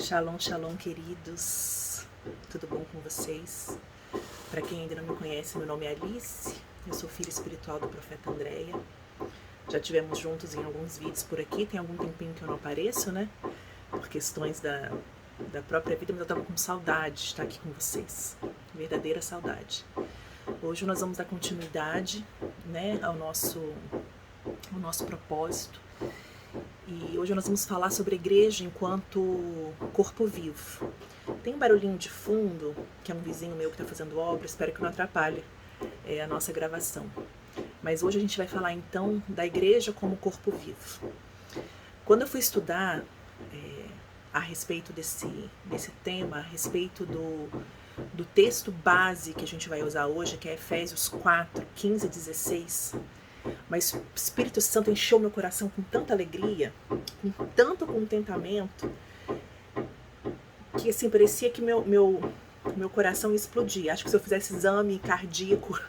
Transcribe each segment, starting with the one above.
Shalom, shalom, queridos. Tudo bom com vocês? Para quem ainda não me conhece, meu nome é Alice. Eu sou filha espiritual do profeta Andréia. Já tivemos juntos em alguns vídeos por aqui. Tem algum tempinho que eu não apareço, né? Por questões da própria vida, mas eu estava com saudade de estar aqui com vocês. Verdadeira saudade. Hoje nós vamos dar continuidade, né, ao nosso propósito. E hoje nós vamos falar sobre a igreja enquanto corpo vivo. Tem um barulhinho de fundo, que é um vizinho meu que está fazendo obra, espero que não atrapalhe a nossa gravação. Mas hoje a gente vai falar então da igreja como corpo vivo. Quando eu fui estudar a respeito desse tema, a respeito do texto base que a gente vai usar hoje, que é Efésios 4, 15 e 16, mas o Espírito Santo encheu meu coração com tanta alegria, com tanto contentamento, que assim, parecia que meu coração ia explodir. Acho que se eu fizesse exame cardíaco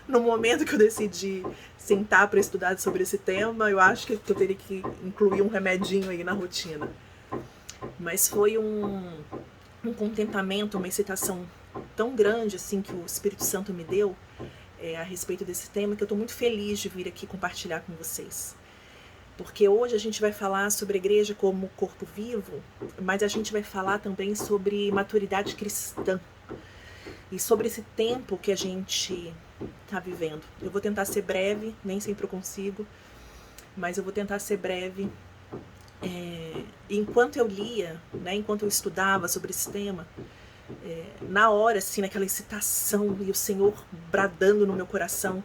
no momento que eu decidi sentar para estudar sobre esse tema, eu acho que eu teria que incluir um remedinho aí na rotina. Mas foi um contentamento, uma excitação tão grande assim que o Espírito Santo me deu a respeito desse tema, que eu estou muito feliz de vir aqui compartilhar com vocês. Porque hoje a gente vai falar sobre a igreja como corpo vivo, mas a gente vai falar também sobre maturidade cristã e sobre esse tempo que a gente está vivendo. Eu vou tentar ser breve, nem sempre eu consigo, mas eu vou tentar ser breve. Enquanto eu lia, né, enquanto eu estudava sobre esse tema, na hora, assim, naquela excitação e o Senhor bradando no meu coração,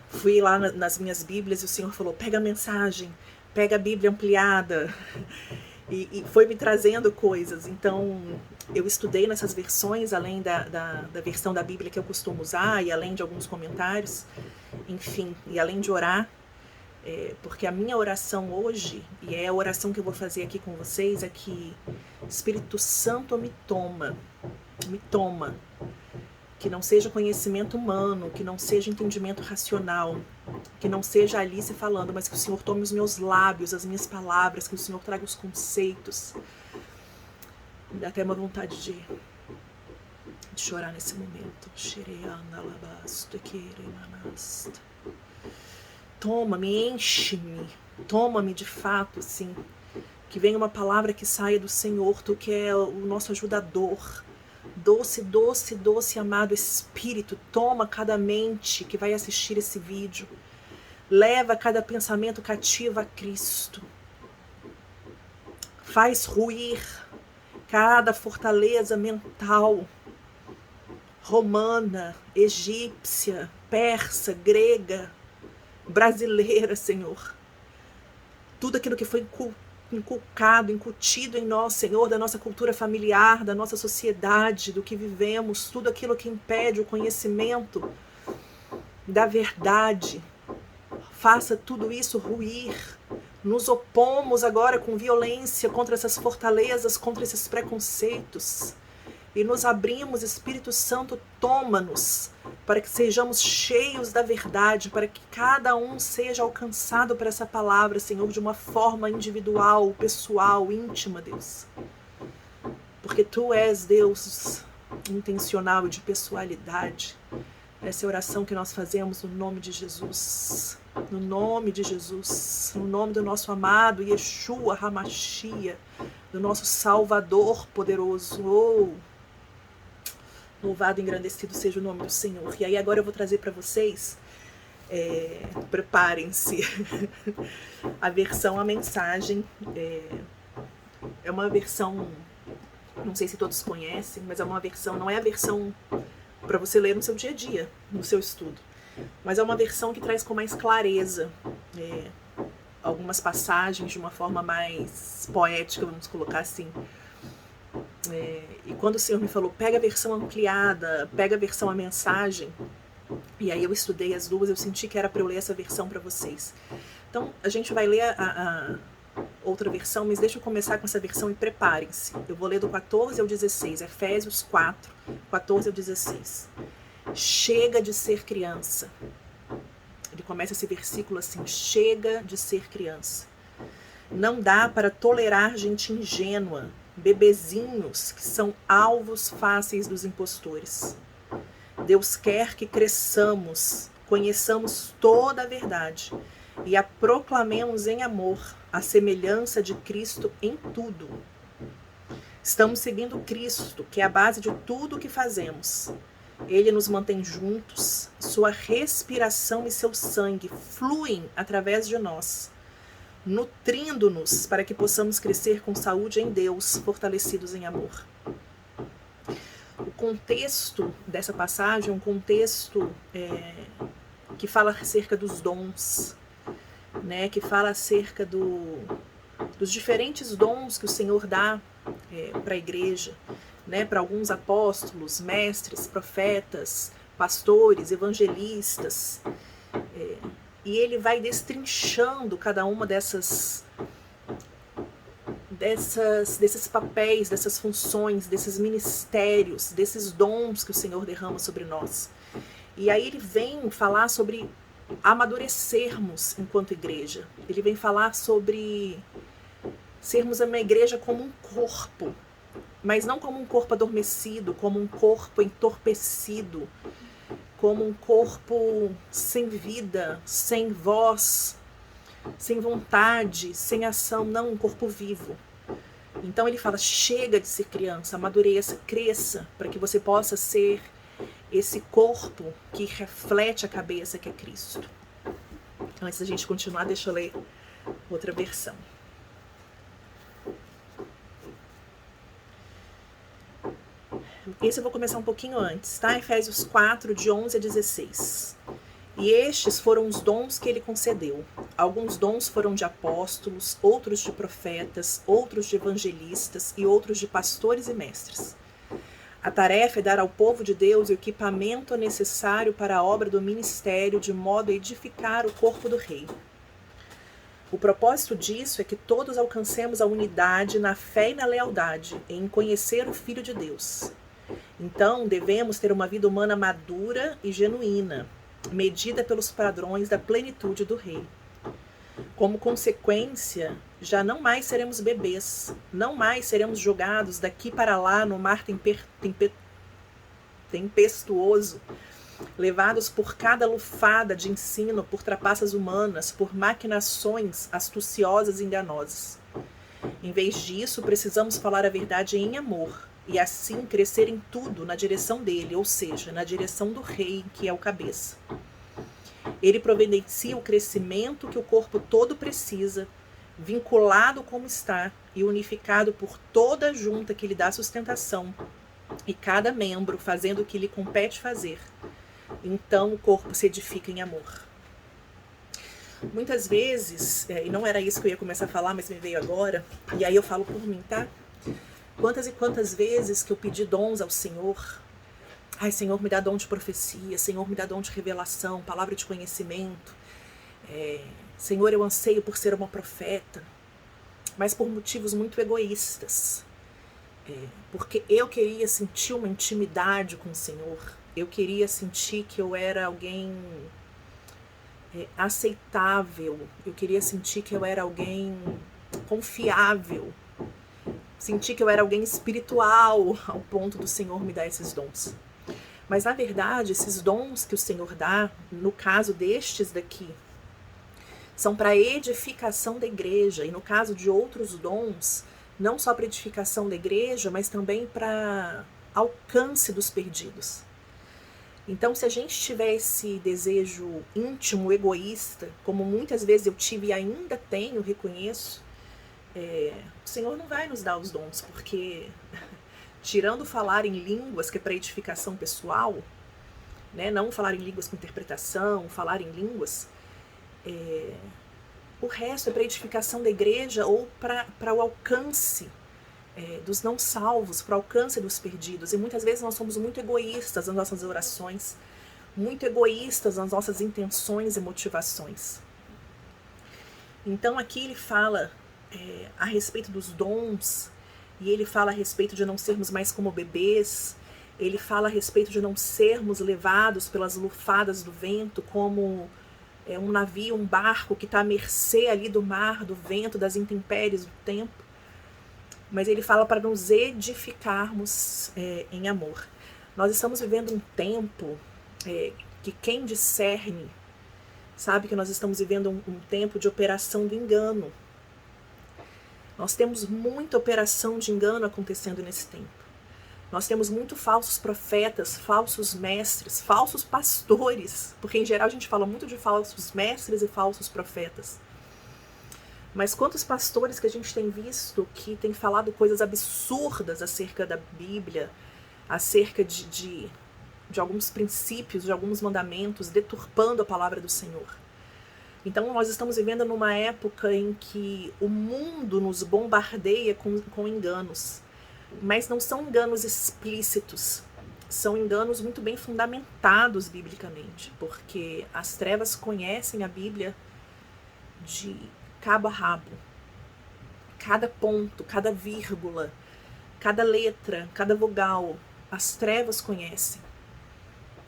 fui lá nas minhas Bíblias e o Senhor falou: pega a mensagem, pega a Bíblia ampliada, e foi me trazendo coisas. Então eu estudei nessas versões, além da versão da Bíblia que eu costumo usar, e além de alguns comentários, enfim, e além de orar, porque a minha oração hoje, e é a oração que eu vou fazer aqui com vocês, é que Espírito Santo me toma, que não seja conhecimento humano, que não seja entendimento racional, que não seja Alice falando, mas que o Senhor tome os meus lábios, as minhas palavras, que o Senhor traga os conceitos. Me dá até uma vontade de chorar nesse momento. Toma-me, enche-me, toma-me de fato, assim, que venha uma palavra que saia do Senhor, Tu que é o nosso ajudador, doce, doce, doce, amado Espírito, toma cada mente que vai assistir esse vídeo, leva cada pensamento cativo a Cristo, faz ruir cada fortaleza mental, romana, egípcia, persa, grega, brasileira, Senhor. Tudo aquilo que foi inculcado, incutido em nós, Senhor, da nossa cultura familiar, da nossa sociedade, do que vivemos, tudo aquilo que impede o conhecimento da verdade. Faça tudo isso ruir. Nos opomos agora com violência contra essas fortalezas, contra esses preconceitos. E nos abrimos, Espírito Santo, toma-nos, para que sejamos cheios da verdade, para que cada um seja alcançado por essa palavra, Senhor, de uma forma individual, pessoal, íntima, Deus. Porque Tu és Deus intencional e de pessoalidade. Essa é a oração que nós fazemos no nome de Jesus. No nome de Jesus. No nome do nosso amado Yeshua HaMashiach, do nosso Salvador poderoso. Louvado e engrandecido seja o nome do Senhor. E aí agora eu vou trazer para vocês, preparem-se, a mensagem. É uma versão, não sei se todos conhecem, mas é uma versão, não é a versão para você ler no seu dia a dia, no seu estudo, mas é uma versão que traz com mais clareza algumas passagens de uma forma mais poética, vamos colocar assim. E quando o Senhor me falou, pega a versão ampliada, pega a versão a mensagem, e aí eu estudei as duas, eu senti que era para eu ler essa versão para vocês. Então a gente vai ler a outra versão, mas deixa eu começar com essa versão e preparem-se. Eu vou ler do 14 ao 16, Efésios 4, 14 ao 16. Chega de ser criança. Ele começa esse versículo assim: chega de ser criança. Não dá para tolerar gente ingênua, bebezinhos que são alvos fáceis dos impostores. Deus quer que cresçamos, conheçamos toda a verdade e a proclamemos em amor, a semelhança de Cristo em tudo. Estamos seguindo Cristo, que é a base de tudo o que fazemos. Ele nos mantém juntos, sua respiração e seu sangue fluem através de nós, nutrindo-nos para que possamos crescer com saúde em Deus, fortalecidos em amor. O contexto dessa passagem é um contexto que fala acerca dos dons, né, que fala acerca dos diferentes dons que o Senhor dá para a igreja, né, para alguns apóstolos, mestres, profetas, pastores, evangelistas. E ele vai destrinchando cada uma desses papéis, dessas funções, desses ministérios, desses dons que o Senhor derrama sobre nós. E aí ele vem falar sobre amadurecermos enquanto igreja. Ele vem falar sobre sermos uma igreja como um corpo, mas não como um corpo adormecido, como um corpo entorpecido, como um corpo sem vida, sem voz, sem vontade, sem ação, não, um corpo vivo. Então ele fala, chega de ser criança, amadureça, cresça, para que você possa ser esse corpo que reflete a cabeça que é Cristo. Antes da gente continuar, deixa eu ler outra versão. Esse eu vou começar um pouquinho antes, tá? Efésios 4, de 11 a 16. E estes foram os dons que ele concedeu. Alguns dons foram de apóstolos, outros de profetas, outros de evangelistas e outros de pastores e mestres. A tarefa é dar ao povo de Deus o equipamento necessário para a obra do ministério, de modo a edificar o corpo do Rei. O propósito disso é que todos alcancemos a unidade na fé e na lealdade, em conhecer o Filho de Deus. Então, devemos ter uma vida humana madura e genuína, medida pelos padrões da plenitude do Rei. Como consequência, já não mais seremos bebês, não mais seremos jogados daqui para lá no mar tempestuoso, levados por cada lufada de ensino, por trapaças humanas, por maquinações astuciosas e enganosas. Em vez disso, precisamos falar a verdade em amor, e assim crescer em tudo na direção dele, ou seja, na direção do Rei, que é o cabeça. Ele providencia o crescimento que o corpo todo precisa, vinculado como está e unificado por toda a junta que lhe dá sustentação, e cada membro fazendo o que lhe compete fazer. Então o corpo se edifica em amor. Muitas vezes, e não era isso que eu ia começar a falar, mas me veio agora, e aí eu falo por mim, tá? Quantas e quantas vezes que eu pedi dons ao Senhor. Ai, Senhor, me dá dom de profecia, Senhor, me dá dom de revelação, palavra de conhecimento. Senhor, eu anseio por ser uma profeta, mas por motivos muito egoístas. Porque eu queria sentir uma intimidade com o Senhor, eu queria sentir que eu era alguém aceitável, eu queria sentir que eu era alguém confiável, sentir que eu era alguém espiritual, ao ponto do Senhor me dar esses dons. Mas, na verdade, esses dons que o Senhor dá, no caso destes daqui, são para edificação da igreja. E no caso de outros dons, não só para edificação da igreja, mas também para alcance dos perdidos. Então, se a gente tiver esse desejo íntimo, egoísta, como muitas vezes eu tive e ainda tenho, reconheço, o Senhor não vai nos dar os dons, porque tirando falar em línguas, que é para edificação pessoal, né, não falar em línguas com interpretação, falar em línguas, o resto é para edificação da igreja ou para o alcance dos não salvos, para o alcance dos perdidos. E muitas vezes nós somos muito egoístas nas nossas orações, muito egoístas nas nossas intenções e motivações. Então aqui ele fala a respeito dos dons, e ele fala a respeito de não sermos mais como bebês, ele fala a respeito de não sermos levados pelas lufadas do vento como é um navio, um barco que está à mercê ali do mar, do vento, das intempéries do tempo. Mas ele fala para nos edificarmos em amor. Nós estamos vivendo um tempo que quem discerne sabe que nós estamos vivendo um tempo de operação do engano. Nós temos muita operação de engano acontecendo nesse tempo. Nós temos muito falsos profetas, falsos mestres, falsos pastores, porque em geral a gente fala muito de falsos mestres e falsos profetas. Mas quantos pastores que a gente tem visto que tem falado coisas absurdas acerca da Bíblia, acerca de alguns princípios, de alguns mandamentos, deturpando a palavra do Senhor. Então nós estamos vivendo numa época em que o mundo nos bombardeia com enganos. Mas não são enganos explícitos, são enganos muito bem fundamentados biblicamente, porque as trevas conhecem a Bíblia de cabo a rabo. Cada ponto, cada vírgula, cada letra, cada vogal, as trevas conhecem.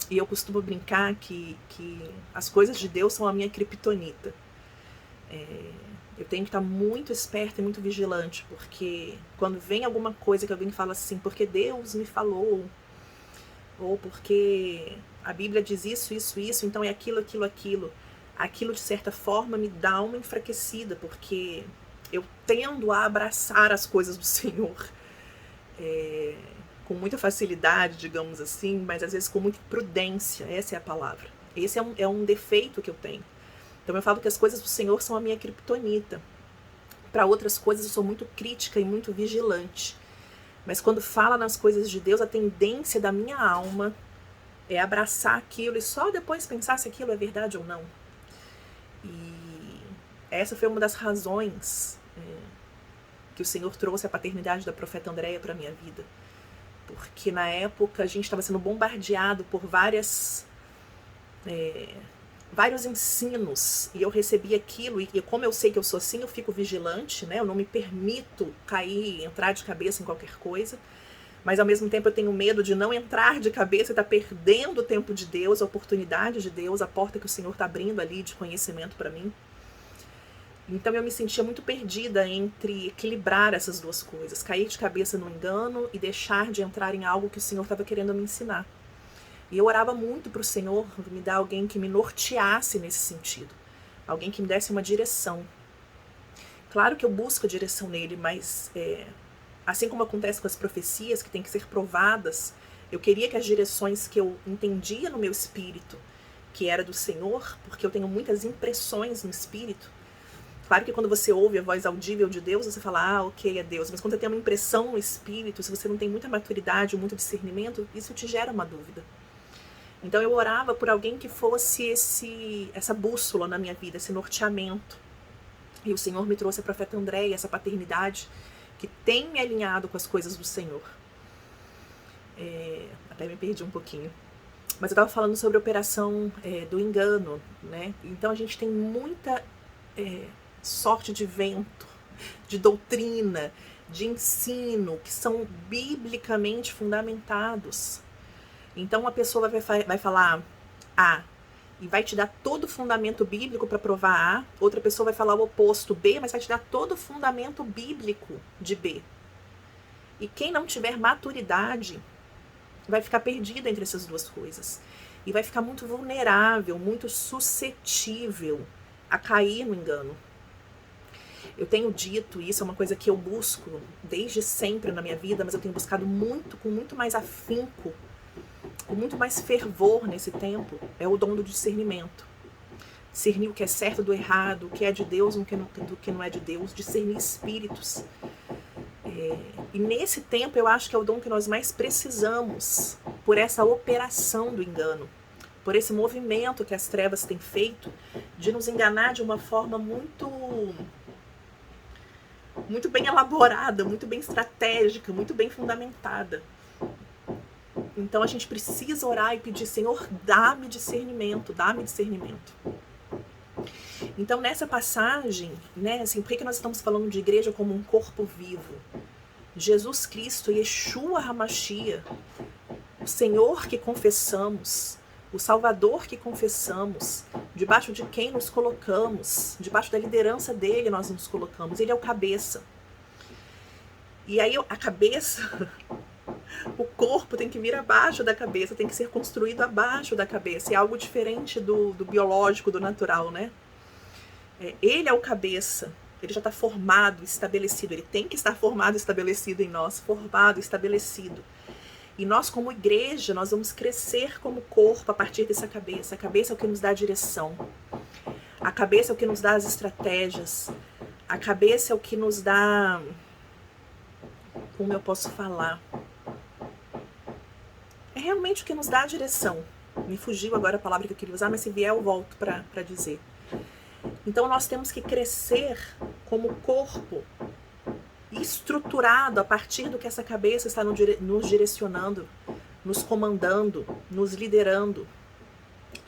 E eu costumo brincar que as coisas de Deus são a minha criptonita. Eu tenho que estar muito esperta e muito vigilante, porque quando vem alguma coisa que alguém fala assim, porque Deus me falou, ou porque a Bíblia diz isso, isso, isso, então é aquilo, aquilo, aquilo. Aquilo, de certa forma, me dá uma enfraquecida, porque eu tendo a abraçar as coisas do Senhor com muita facilidade, digamos assim, mas às vezes com muita prudência, essa é a palavra. Esse é um defeito que eu tenho. Então eu falo que as coisas do Senhor são a minha criptonita. Para outras coisas eu sou muito crítica e muito vigilante. Mas quando fala nas coisas de Deus, a tendência da minha alma é abraçar aquilo e só depois pensar se aquilo é verdade ou não. E essa foi uma das razões que o Senhor trouxe a paternidade da profeta Andréia para a minha vida. Porque na época a gente estava sendo bombardeado por vários ensinos, e eu recebi aquilo, e como eu sei que eu sou assim, eu fico vigilante, né? Eu não me permito cair, entrar de cabeça em qualquer coisa, mas ao mesmo tempo eu tenho medo de não entrar de cabeça e estar perdendo o tempo de Deus, a oportunidade de Deus, a porta que o Senhor está abrindo ali de conhecimento para mim. Então eu me sentia muito perdida entre equilibrar essas duas coisas, cair de cabeça no engano e deixar de entrar em algo que o Senhor estava querendo me ensinar. E eu orava muito para o Senhor me dar alguém que me norteasse nesse sentido. Alguém que me desse uma direção. Claro que eu busco a direção nele, mas assim como acontece com as profecias, que têm que ser provadas, eu queria que as direções que eu entendia no meu espírito, que era do Senhor, porque eu tenho muitas impressões no espírito. Claro que quando você ouve a voz audível de Deus, você fala, ok, é Deus. Mas quando você tem uma impressão no espírito, se você não tem muita maturidade, muito discernimento, isso te gera uma dúvida. Então eu orava por alguém que fosse essa bússola na minha vida, esse norteamento. E o Senhor me trouxe a profeta Andréia, essa paternidade que tem me alinhado com as coisas do Senhor. Até me perdi um pouquinho. Mas eu estava falando sobre a operação do engano, né? Então a gente tem muita sorte de vento, de doutrina, de ensino, que são biblicamente fundamentados. Então uma pessoa vai falar A e vai te dar todo o fundamento bíblico para provar A, outra pessoa vai falar o oposto, B, mas vai te dar todo o fundamento bíblico de B. E quem não tiver maturidade vai ficar perdido entre essas duas coisas. E vai ficar muito vulnerável, muito suscetível a cair no engano. Eu tenho dito, isso é uma coisa que eu busco desde sempre na minha vida, mas eu tenho buscado muito, com muito mais afinco, com muito mais fervor nesse tempo, é o dom do discernimento. Discernir o que é certo do errado, o que é de Deus do que não é de Deus, discernir espíritos. E nesse tempo eu acho que é o dom que nós mais precisamos, por essa operação do engano, por esse movimento que as trevas têm feito, de nos enganar de uma forma muito bem elaborada, muito bem estratégica, muito bem fundamentada. Então a gente precisa orar e pedir, Senhor, dá-me discernimento, dá-me discernimento. Então nessa passagem, né, assim, por que nós estamos falando de igreja como um corpo vivo? Jesus Cristo, Yeshua HaMashiach, o Senhor que confessamos, o Salvador que confessamos, debaixo de quem nos colocamos, debaixo da liderança dele nós nos colocamos. Ele é o cabeça. E aí a cabeça, o corpo tem que vir abaixo da cabeça, tem que ser construído abaixo da cabeça. É algo diferente do biológico, do natural, né? Ele é o cabeça, ele já está formado, estabelecido. Ele tem que estar formado, estabelecido em nós, formado, estabelecido. E nós, como igreja, nós vamos crescer como corpo a partir dessa cabeça. A cabeça é o que nos dá a direção. A cabeça é o que nos dá as estratégias. A cabeça é o que nos dá... Como eu posso falar? É realmente o que nos dá a direção. Me fugiu agora a palavra que eu queria usar, mas se vier eu volto para dizer. Então nós temos que crescer como corpo, estruturado a partir do que essa cabeça está nos direcionando, nos comandando, nos liderando.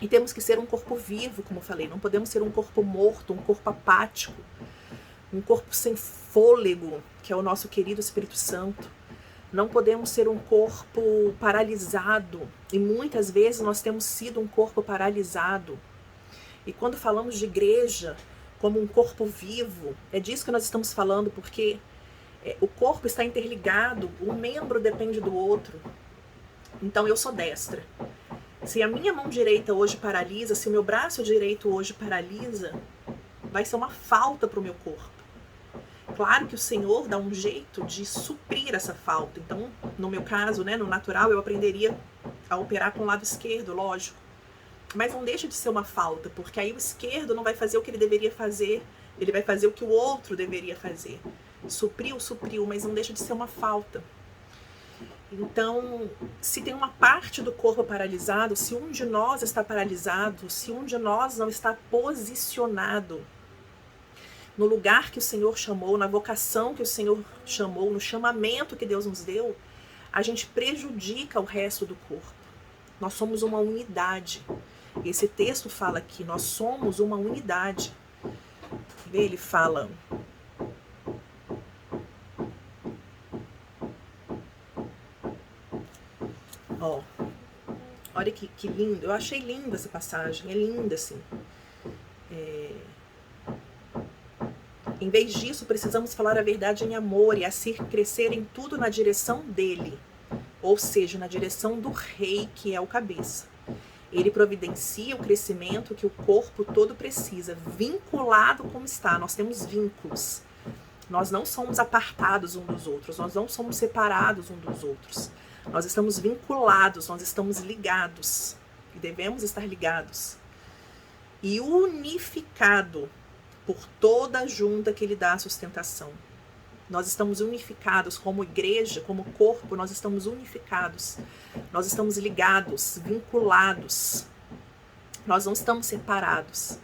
E temos que ser um corpo vivo, como eu falei. Não podemos ser um corpo morto, um corpo apático, um corpo sem fôlego, que é o nosso querido Espírito Santo. Não podemos ser um corpo paralisado. E muitas vezes nós temos sido um corpo paralisado. E quando falamos de igreja como um corpo vivo, é disso que nós estamos falando, porque o corpo está interligado, um membro depende do outro. Então eu sou destra. Se a minha mão direita hoje paralisa, se o meu braço direito hoje paralisa, vai ser uma falta para o meu corpo. Claro que o Senhor dá um jeito de suprir essa falta. Então, no meu caso, né, no natural, eu aprenderia a operar com o lado esquerdo, lógico. Mas não deixa de ser uma falta, porque aí o esquerdo não vai fazer o que ele deveria fazer, ele vai fazer o que o outro deveria fazer. Supriu, mas não deixa de ser uma falta. Então, se tem uma parte do corpo paralisado, se um de nós está paralisado, se um de nós não está posicionado no lugar que o Senhor chamou, na vocação que o Senhor chamou, no chamamento que Deus nos deu, a gente prejudica o resto do corpo. Nós somos uma unidade. Esse texto fala que nós somos uma unidade. Ele fala... Ó, olha que lindo. Eu achei linda essa passagem. É linda, assim. Em vez disso, precisamos falar a verdade em amor e assim crescer em tudo na direção dele. Ou seja, na direção do rei, que é o cabeça. Ele providencia o crescimento que o corpo todo precisa, vinculado como está. Nós temos vínculos. Nós não somos apartados um dos outros, nós não somos separados um dos outros. Nós estamos vinculados, nós estamos ligados. E devemos estar ligados. E unificado por toda a junta que lhe dá a sustentação. Nós estamos unificados como igreja, como corpo, nós estamos unificados. Nós estamos ligados, vinculados. Nós não estamos separados.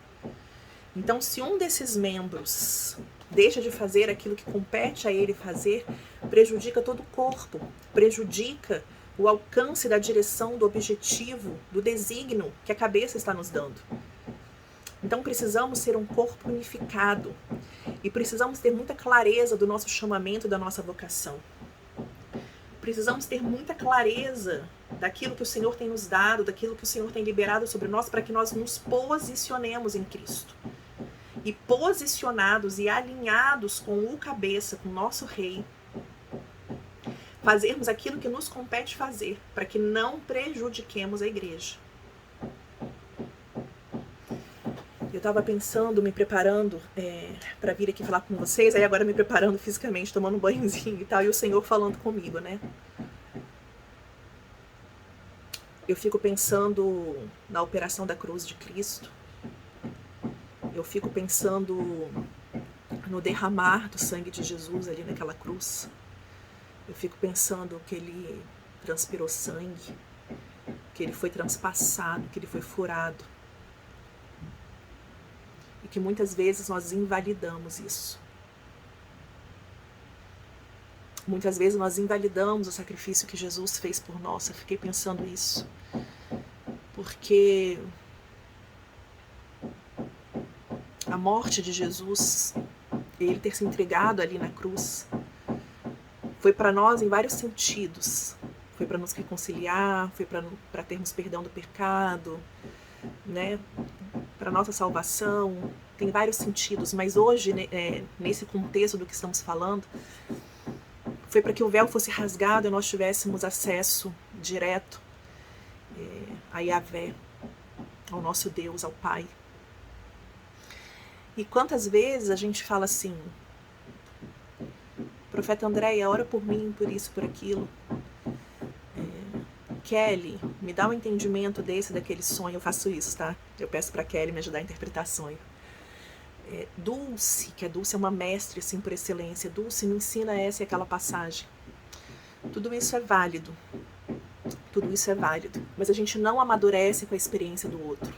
Então, se um desses membros deixa de fazer aquilo que compete a ele fazer, prejudica todo o corpo, prejudica o alcance da direção, do objetivo, do desígnio que a cabeça está nos dando. Então precisamos ser um corpo unificado e precisamos ter muita clareza do nosso chamamento, da nossa vocação. Precisamos ter muita clareza daquilo que o Senhor tem nos dado, daquilo que o Senhor tem liberado sobre nós, para que nós nos posicionemos em Cristo. E posicionados e alinhados com o cabeça, com o nosso rei, fazermos aquilo que nos compete fazer, para que não prejudiquemos a igreja. Eu estava pensando, me preparando para vir aqui falar com vocês, aí agora me preparando fisicamente, tomando um banhozinho e tal, e o Senhor falando comigo, né? Eu fico pensando na operação da cruz de Cristo. Eu fico pensando no derramar do sangue de Jesus ali naquela cruz. Eu fico pensando que ele transpirou sangue, que ele foi transpassado, que ele foi furado. E que muitas vezes nós invalidamos isso. Muitas vezes nós invalidamos o sacrifício que Jesus fez por nós. Eu fiquei pensando isso. Porque a morte de Jesus, ele ter se entregado ali na cruz, foi para nós em vários sentidos. Foi para nos reconciliar, foi para termos perdão do pecado, né? para nossa salvação, tem vários sentidos, mas hoje, nesse contexto do que estamos falando, foi para que o véu fosse rasgado e nós tivéssemos acesso direto a Yahvé, ao nosso Deus, ao Pai. E quantas vezes a gente fala assim: profeta Andréia, ora por mim, por isso, por aquilo. Kelly, me dá um entendimento daquele sonho. Eu faço isso, tá? Eu peço pra Kelly me ajudar a interpretar sonho. Dulce, que a Dulce é uma mestre, assim, por excelência. Dulce, me ensina essa e aquela passagem. Tudo isso é válido. Tudo isso é válido. Mas a gente não amadurece com a experiência do outro.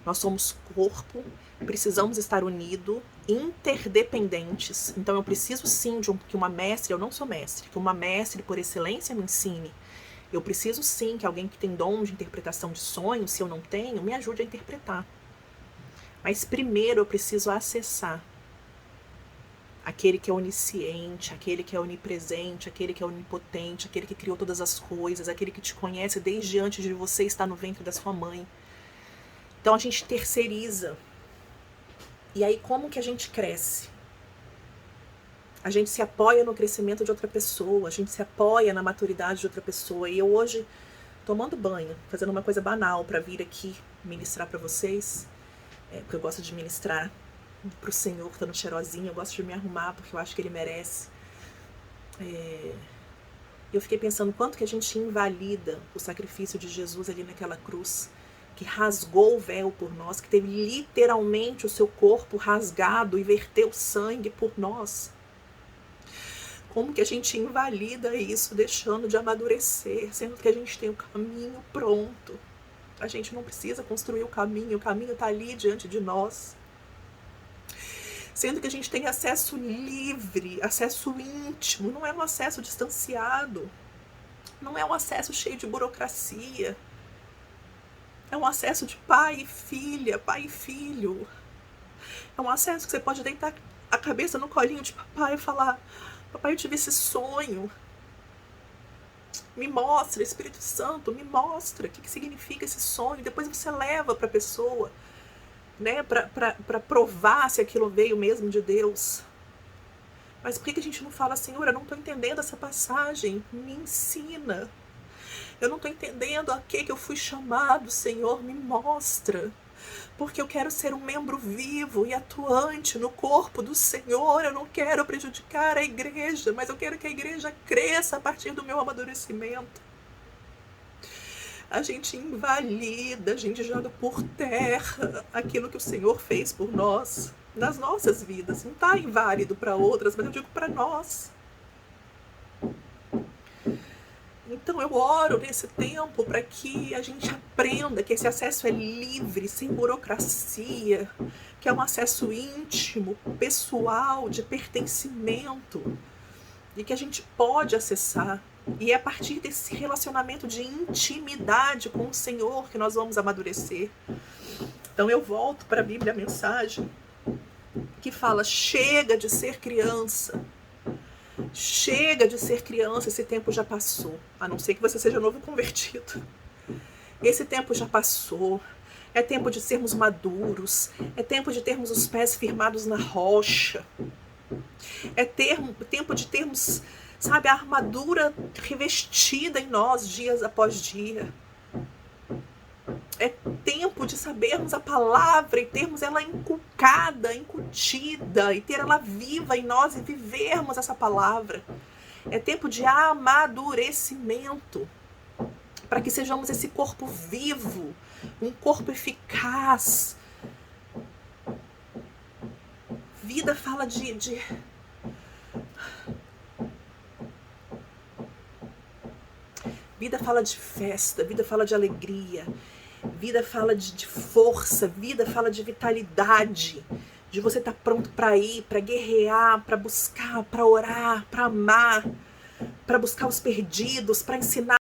Nós somos corpo, precisamos estar unidos, interdependentes. Então eu preciso sim que uma mestre, eu não sou mestre, que uma mestre por excelência me ensine. Eu preciso sim que alguém que tem dom de interpretação de sonhos, se eu não tenho, me ajude a interpretar. Mas primeiro eu preciso acessar aquele que é onisciente, aquele que é onipresente, aquele que é onipotente, aquele que criou todas as coisas, aquele que te conhece desde antes de você estar no ventre da sua mãe. Então a gente terceiriza. E aí como que a gente cresce? A gente se apoia no crescimento de outra pessoa, a gente se apoia na maturidade de outra pessoa. E eu hoje, tomando banho, fazendo uma coisa banal para vir aqui ministrar para vocês, porque eu gosto de ministrar pro Senhor, que tá no cheirosinho, eu gosto de me arrumar porque eu acho que Ele merece. Eu fiquei pensando quanto que a gente invalida o sacrifício de Jesus ali naquela cruz, que rasgou o véu por nós, que teve literalmente o seu corpo rasgado e verteu sangue por nós. Como que a gente invalida isso, deixando de amadurecer, sendo que a gente tem o caminho pronto. A gente não precisa construir o caminho está ali diante de nós. Sendo que a gente tem acesso livre, acesso íntimo, não é um acesso distanciado, não é um acesso cheio de burocracia. É um acesso de pai e filha, pai e filho. É um acesso que você pode deitar a cabeça no colinho de papai e falar: papai, eu tive esse sonho. Me mostra, Espírito Santo, me mostra o que significa esse sonho. Depois você leva para a pessoa, né, para provar se aquilo veio mesmo de Deus. Mas por que a gente não fala: Senhor, eu não estou entendendo essa passagem, me ensina. Eu não estou entendendo a que eu fui chamado, Senhor, me mostra. Porque eu quero ser um membro vivo e atuante no corpo do Senhor. Eu não quero prejudicar a igreja, mas eu quero que a igreja cresça a partir do meu amadurecimento. A gente invalida, a gente joga por terra aquilo que o Senhor fez por nós, nas nossas vidas. Não está inválido para outras, mas eu digo para nós. Então eu oro nesse tempo para que a gente aprenda que esse acesso é livre, sem burocracia, que é um acesso íntimo, pessoal, de pertencimento, e que a gente pode acessar. E é a partir desse relacionamento de intimidade com o Senhor que nós vamos amadurecer. Então eu volto para a Bíblia, a mensagem que fala: chega de ser criança. Chega de ser criança, esse tempo já passou. A não ser que você seja novo convertido. Esse tempo já passou. É tempo de sermos maduros. É tempo de termos os pés firmados na rocha. É tempo de termos, sabe, a armadura revestida em nós dias após dia. É tempo de sabermos a palavra e termos ela inculcada, incutida, e ter ela viva em nós e vivermos essa palavra. É tempo de amadurecimento, para que sejamos esse corpo vivo, um corpo eficaz. Vida fala Vida fala de festa, vida fala de alegria. Vida fala de força, vida fala de vitalidade, de você estar pronto para ir, para guerrear, para buscar, para orar, para amar, para buscar os perdidos, para ensinar